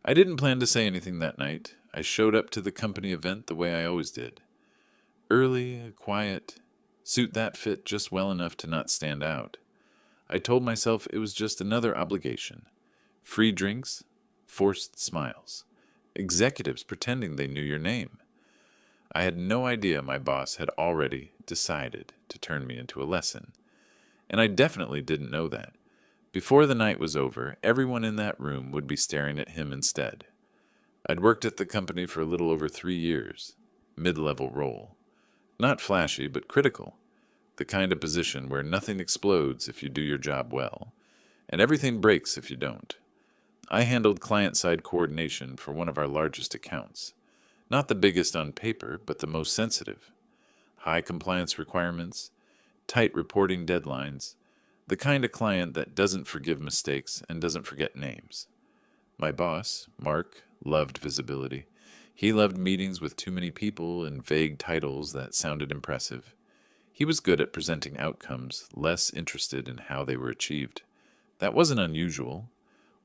I didn't plan to say anything that night. I showed up to the company event the way I always did. Early, quiet, suit that fit just well enough to not stand out. I told myself it was just another obligation. Free drinks, forced smiles, executives pretending they knew your name. I had no idea my boss had already decided to turn me into a lesson. And I definitely didn't know that. Before the night was over, everyone in that room would be staring at him instead. I'd worked at the company for a little over 3 years. Mid-level role. Not flashy, but critical. The kind of position where nothing explodes if you do your job well, and everything breaks if you don't. I handled client-side coordination for one of our largest accounts. Not the biggest on paper, but the most sensitive. High compliance requirements, tight reporting deadlines, the kind of client that doesn't forgive mistakes and doesn't forget names. My boss, Mark, loved visibility. He loved meetings with too many people and vague titles that sounded impressive. He was good at presenting outcomes, less interested in how they were achieved. That wasn't unusual.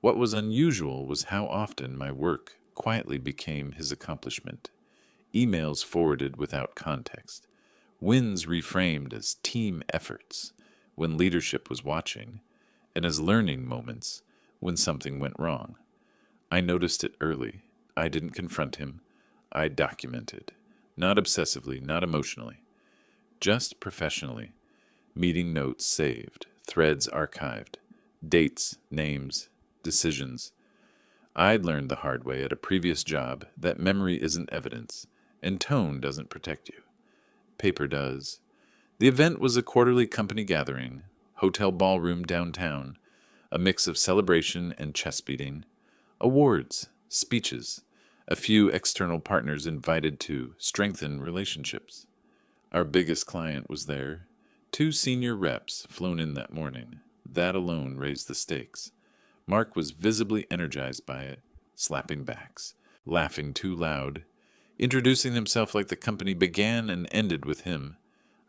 What was unusual was how often my work quietly became his accomplishment. Emails forwarded without context. Wins reframed as team efforts when leadership was watching, and as learning moments when something went wrong. I noticed it early. I didn't confront him. I documented. Not obsessively, not emotionally. Just professionally. Meeting notes saved, threads archived, dates, names, decisions. I'd learned the hard way at a previous job that memory isn't evidence, and tone doesn't protect you. Paper does. The event was a quarterly company gathering, hotel ballroom downtown, a mix of celebration and chest beating, awards, speeches, a few external partners invited to strengthen relationships. Our biggest client was there. 2 senior reps flown in that morning. That alone raised the stakes. Mark was visibly energized by it, slapping backs, laughing too loud, introducing himself like the company began and ended with him.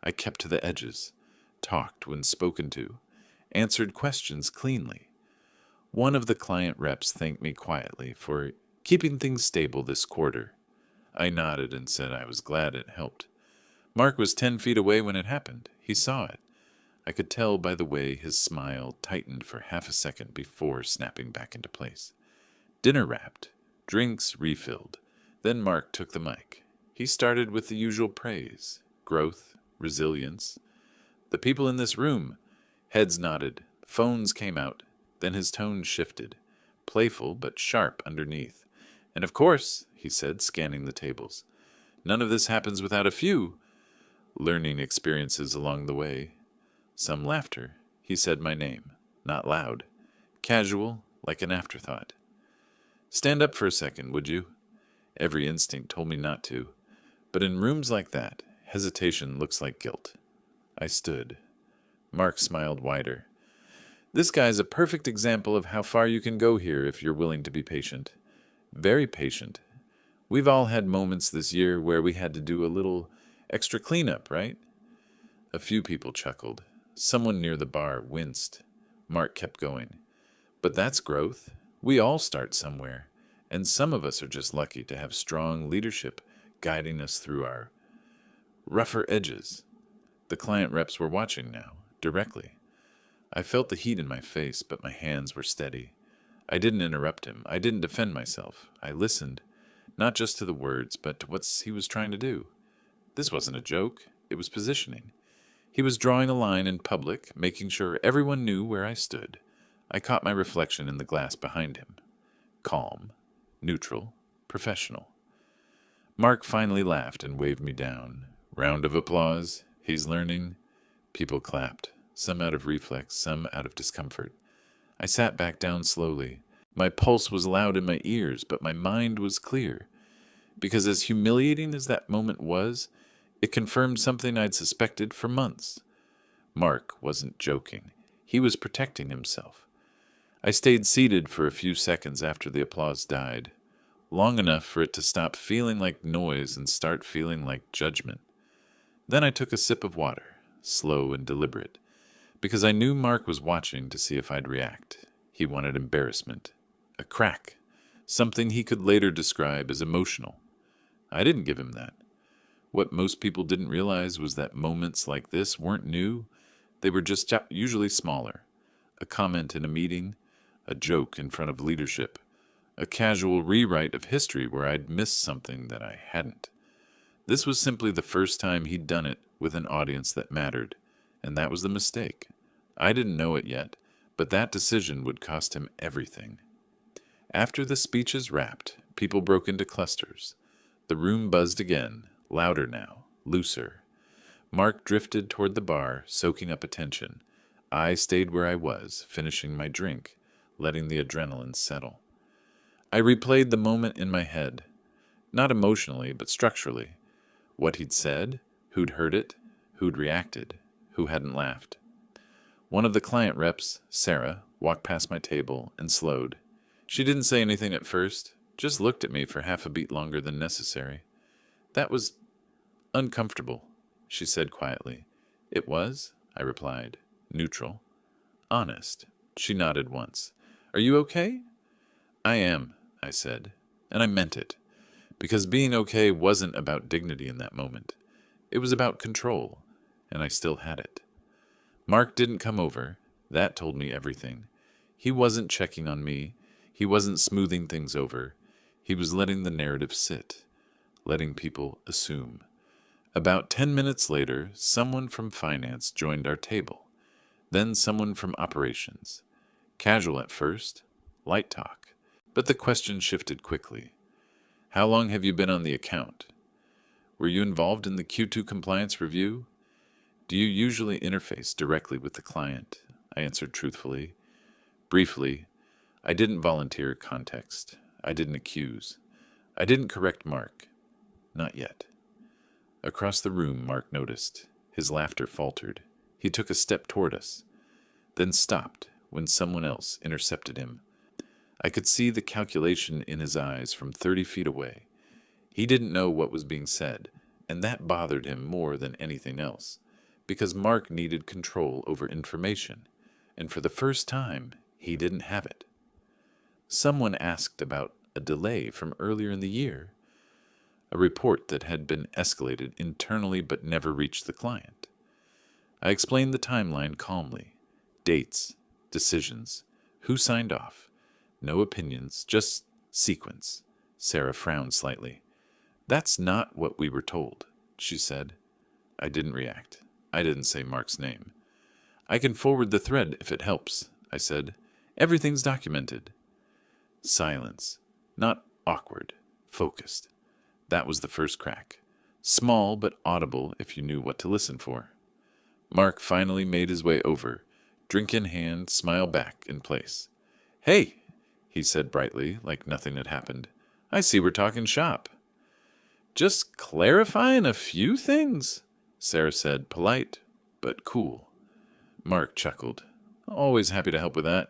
I kept to the edges, talked when spoken to, answered questions cleanly. One of the client reps thanked me quietly for keeping things stable this quarter. I nodded and said I was glad it helped. Mark was 10 feet away when it happened. He saw it. I could tell by the way his smile tightened for half a second before snapping back into place. Dinner wrapped, drinks refilled. Then Mark took the mic. He started with the usual praise, growth, resilience. The people in this room, heads nodded, phones came out. Then his tone shifted, playful but sharp underneath. And of course, he said, scanning the tables, none of this happens without a few learning experiences along the way. Some laughter. He said my name, not loud, casual, like an afterthought. Stand up for a second, would you? Every instinct told me not to, but in rooms like that, hesitation looks like guilt. I stood. Mark smiled wider. This guy's a perfect example of how far you can go here if you're willing to be patient. Very patient. We've all had moments this year where we had to do a little extra cleanup, right? A few people chuckled. Someone near the bar winced. Mark kept going. But that's growth. We all start somewhere, and some of us are just lucky to have strong leadership guiding us through our rougher edges. The client reps were watching now, directly. I felt the heat in my face, but my hands were steady. I didn't interrupt him. I didn't defend myself. I listened, not just to the words, but to what he was trying to do. This wasn't a joke. It was positioning. He was drawing a line in public, making sure everyone knew where I stood. I caught my reflection in the glass behind him. Calm, neutral, professional. Mark finally laughed and waved me down. Round of applause. He's learning. People clapped, some out of reflex, some out of discomfort. I sat back down slowly. My pulse was loud in my ears, but my mind was clear. Because as humiliating as that moment was, it confirmed something I'd suspected for months. Mark wasn't joking. He was protecting himself. I stayed seated for a few seconds after the applause died, long enough for it to stop feeling like noise and start feeling like judgment. Then I took a sip of water, slow and deliberate, because I knew Mark was watching to see if I'd react. He wanted embarrassment, a crack, something he could later describe as emotional. I didn't give him that. What most people didn't realize was that moments like this weren't new, they were just usually smaller. A comment in a meeting, a joke in front of leadership, a casual rewrite of history where I'd missed something that I hadn't. This was simply the first time he'd done it with an audience that mattered, and that was the mistake. I didn't know it yet, but that decision would cost him everything. After the speeches wrapped, people broke into clusters. The room buzzed again, louder now, looser. Mark drifted toward the bar, soaking up attention. I stayed where I was, finishing my drink, letting the adrenaline settle. I replayed the moment in my head, not emotionally, but structurally. What he'd said, who'd heard it, who'd reacted, who hadn't laughed. One of the client reps, Sarah, walked past my table and slowed. She didn't say anything at first, just looked at me for half a beat longer than necessary. That was uncomfortable, she said quietly. It was, I replied, neutral. Honest. She nodded once. Are you okay? I am, I said, and I meant it. Because being okay wasn't about dignity in that moment. It was about control, and I still had it. Mark didn't come over. That told me everything. He wasn't checking on me. He wasn't smoothing things over. He was letting the narrative sit, letting people assume. About 10 minutes later, someone from finance joined our table. Then someone from operations. Casual at first, light talk. But the question shifted quickly. How long have you been on the account? Were you involved in the Q2 compliance review? Do you usually interface directly with the client? I answered truthfully. Briefly, I didn't volunteer context. I didn't accuse. I didn't correct Mark. Not yet. Across the room, Mark noticed. His laughter faltered. He took a step toward us, then stopped when someone else intercepted him. I could see the calculation in his eyes from 30 feet away. He didn't know what was being said, and that bothered him more than anything else, because Mark needed control over information, and for the first time, he didn't have it. Someone asked about a delay from earlier in the year, a report that had been escalated internally but never reached the client. I explained the timeline calmly. Dates, decisions, who signed off. No opinions, just sequence. Sarah frowned slightly. That's not what we were told, she said. I didn't react. I didn't say Mark's name. I can forward the thread if it helps, I said. Everything's documented. Silence. Not awkward. Focused. That was the first crack. Small but audible if you knew what to listen for. Mark finally made his way over, drink in hand, smile back in place. Hey, he said brightly, like nothing had happened. I see we're talking shop. Just clarifying a few things, Sarah said, polite but cool. Mark chuckled. Always happy to help with that.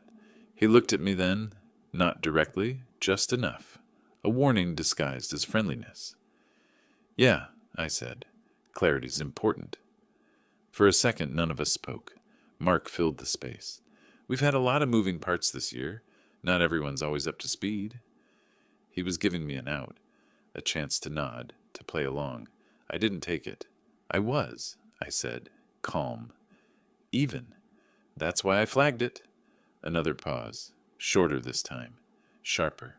He looked at me then, not directly, just enough. A warning disguised as friendliness. Yeah, I said. Clarity's important. For a second, none of us spoke. Mark filled the space. We've had a lot of moving parts this year. Not everyone's always up to speed. He was giving me an out, a chance to nod, to play along. I didn't take it. I said, calm. Even. That's why I flagged it. Another pause, shorter this time, sharper.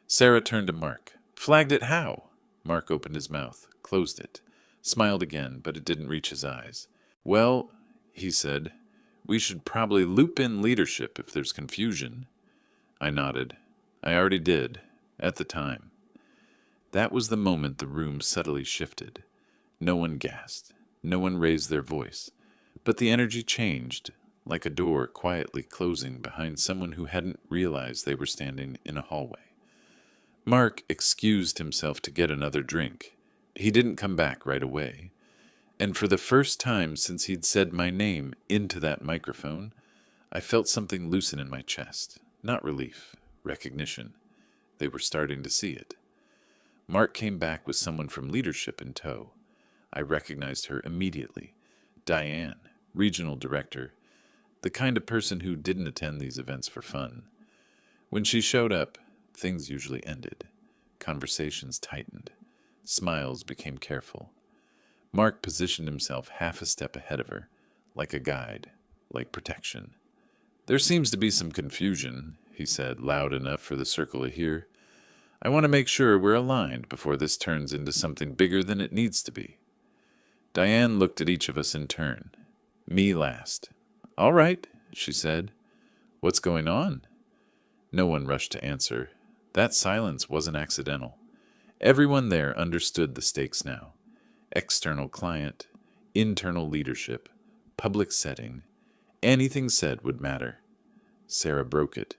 Sarah turned to Mark. Flagged it how? Mark opened his mouth, closed it, smiled again, but it didn't reach his eyes. Well, he said, we should probably loop in leadership if there's confusion. I nodded. I already did, at the time. That was the moment the room subtly shifted. No one gasped. No one raised their voice. But the energy changed, like a door quietly closing behind someone who hadn't realized they were standing in a hallway. Mark excused himself to get another drink. He didn't come back right away. And for the first time since he'd said my name into that microphone, I felt something loosen in my chest. Not relief, recognition. They were starting to see it. Mark came back with someone from leadership in tow. I recognized her immediately. Diane, regional director, the kind of person who didn't attend these events for fun. When she showed up, things usually ended. Conversations tightened. Smiles became careful. Mark positioned himself half a step ahead of her, like a guide, like protection. "There seems to be some confusion," he said, loud enough for the circle to hear. "I want to make sure we're aligned before this turns into something bigger than it needs to be." Diane looked at each of us in turn. Me last. "All right," she said. "What's going on?" No one rushed to answer. That silence wasn't accidental. Everyone there understood the stakes now. External client, internal leadership, public setting. Anything said would matter. Sarah broke it.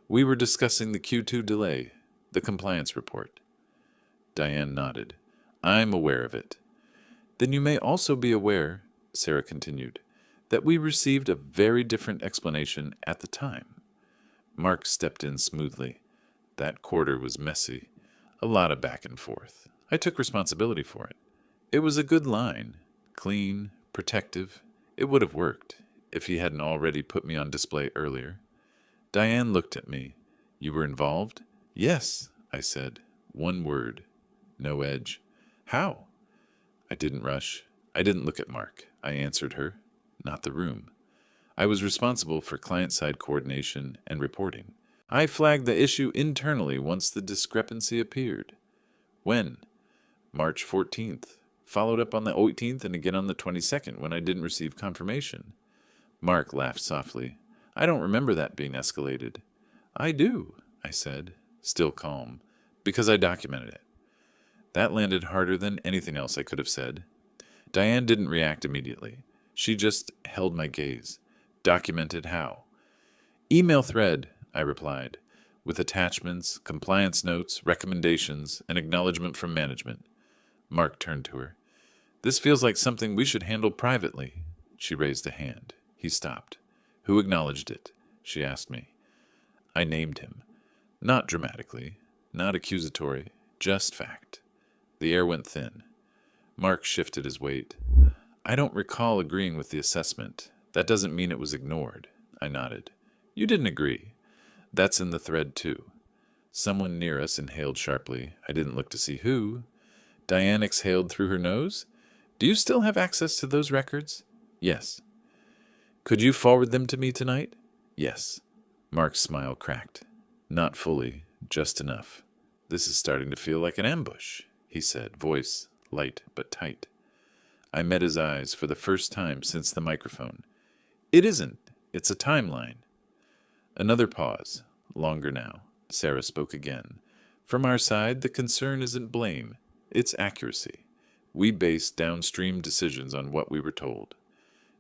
"We were discussing the Q2 delay, the compliance report." Diane nodded. "I'm aware of it." "Then you may also be aware," Sarah continued, "that we received a very different explanation at the time." Mark stepped in smoothly. "That quarter was messy. A lot of back and forth. I took responsibility for it. It was a good line. Clean, protective. It would have worked if he hadn't already put me on display earlier." Diane looked at me. "You were involved?" "Yes," I said. One word. No edge. "How?" I didn't rush. I didn't look at Mark. I answered her. Not the room. I was responsible for client-side coordination and reporting. I flagged the issue internally once the discrepancy appeared. "When?" "March 14th. Followed up on the 18th and again on the 22nd when I didn't receive confirmation." Mark laughed softly. "I don't remember that being escalated." "I do," I said, still calm, "because I documented it." That landed harder than anything else I could have said. Diane didn't react immediately. She just held my gaze. "Documented how?" "Email thread," I replied, "with attachments, compliance notes, recommendations, and acknowledgement from management." Mark turned to her. "This feels like something we should handle privately." She raised a hand. He stopped. "Who acknowledged it?" she asked me. I named him. Not dramatically, not accusatory, just fact. The air went thin. Mark shifted his weight. "I don't recall agreeing with the assessment. That doesn't mean it was ignored." I nodded. "You didn't agree. That's in the thread, too." Someone near us inhaled sharply. I didn't look to see who. Diane exhaled through her nose. "Do you still have access to those records?" "Yes." "Could you forward them to me tonight?" "Yes." Mark's smile cracked. "Not fully, just enough." "This is starting to feel like an ambush," he said, voice light but tight. I met his eyes for the first time since the microphone. "It isn't. It's a timeline." Another pause. Longer now. Sarah spoke again. "From our side, the concern isn't blame. It's accuracy. We base downstream decisions on what we were told."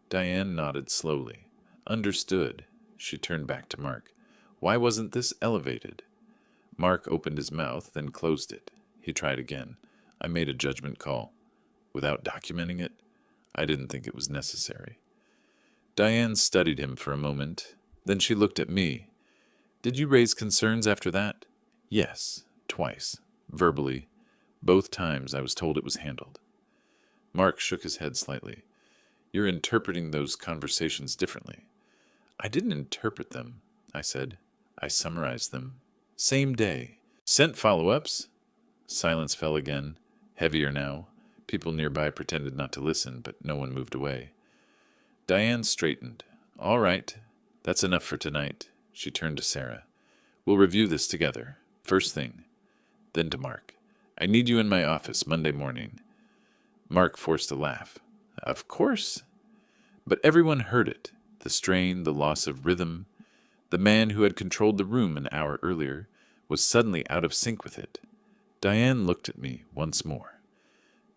Diane nodded slowly. "Understood." She turned back to Mark. "Why wasn't this elevated?" Mark opened his mouth, then closed it. He tried again. I made a judgment call. Without documenting it, I didn't think it was necessary. Diane studied him for a moment. Then she looked at me. "Did you raise concerns after that?" "Yes, twice, verbally. Both times I was told it was handled." Mark shook his head slightly. "You're interpreting those conversations differently." "I didn't interpret them," I said. "I summarized them. Same day. Sent follow-ups." Silence fell again, heavier now. People nearby pretended not to listen, but no one moved away. Diane straightened. "All right. That's enough for tonight." She turned to Sarah. "We'll review this together. First thing." Then to Mark. "I need you in my office Monday morning." Mark forced a laugh. "Of course." But everyone heard it. The strain, the loss of rhythm. The man who had controlled the room an hour earlier was suddenly out of sync with it. Diane looked at me once more.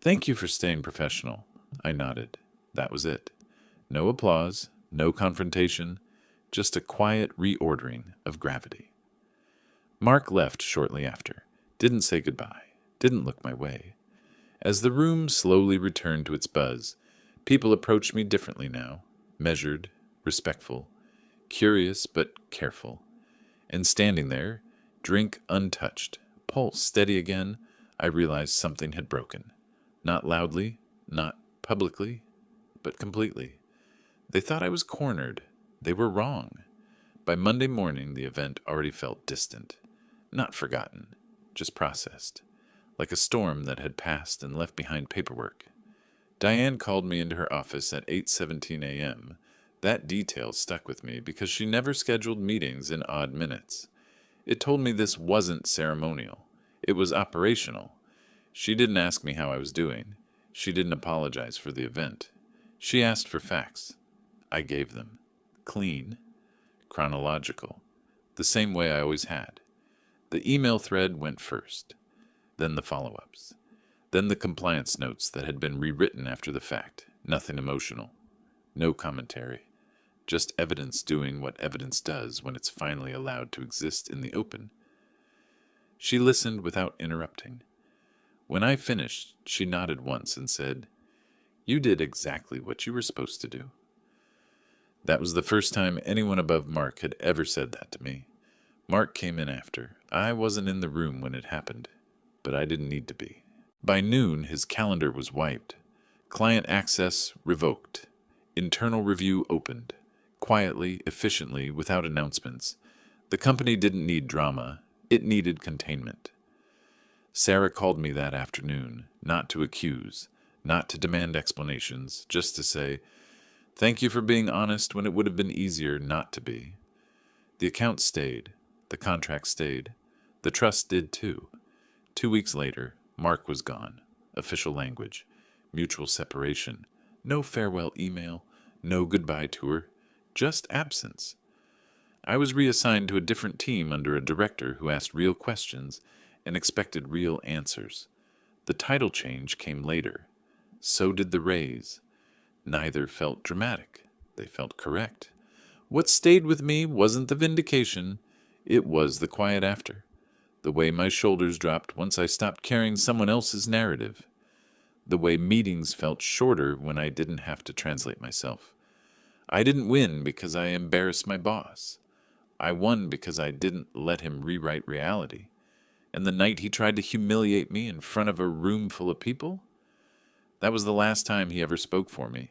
"Thank you for staying professional." I nodded. That was it. No applause, no confrontation, just a quiet reordering of gravity. Mark left shortly after. Didn't say goodbye. Didn't look my way. As the room slowly returned to its buzz, people approached me differently now. Measured, respectful, curious but careful. And standing there, drink untouched, pulse steady again, I realized something had broken. Not loudly, not publicly, but completely. They thought I was cornered. They were wrong. By Monday morning, the event already felt distant. Not forgotten, just processed, like a storm that had passed and left behind paperwork. Diane called me into her office at 8:17 a.m. That detail stuck with me because she never scheduled meetings in odd minutes. It told me this wasn't ceremonial. It was operational. She didn't ask me how I was doing. She didn't apologize for the event. She asked for facts. I gave them. Clean, chronological, the same way I always had. The email thread went first, then the follow-ups, then the compliance notes that had been rewritten after the fact. Nothing emotional, no commentary, just evidence doing what evidence does when it's finally allowed to exist in the open. She listened without interrupting. When I finished, she nodded once and said, "You did exactly what you were supposed to do." That was the first time anyone above Mark had ever said that to me. Mark came in after. I wasn't in the room when it happened, but I didn't need to be. By noon, his calendar was wiped. Client access revoked. Internal review opened. Quietly, efficiently, without announcements. The company didn't need drama. It needed containment. Sarah called me that afternoon, not to accuse, not to demand explanations, just to say, "Thank you for being honest when it would have been easier not to be." The account stayed. The contract stayed. The trust did too. 2 weeks later, Mark was gone. Official language. Mutual separation. No farewell email. No goodbye tour. Just absence. I was reassigned to a different team under a director who asked real questions and expected real answers. The title change came later. So did the raise. Neither felt dramatic. They felt correct. What stayed with me wasn't the vindication. It was the quiet after. The way my shoulders dropped once I stopped carrying someone else's narrative. The way meetings felt shorter when I didn't have to translate myself. I didn't win because I embarrassed my boss. I won because I didn't let him rewrite reality. And the night he tried to humiliate me in front of a room full of people, that was the last time he ever spoke for me.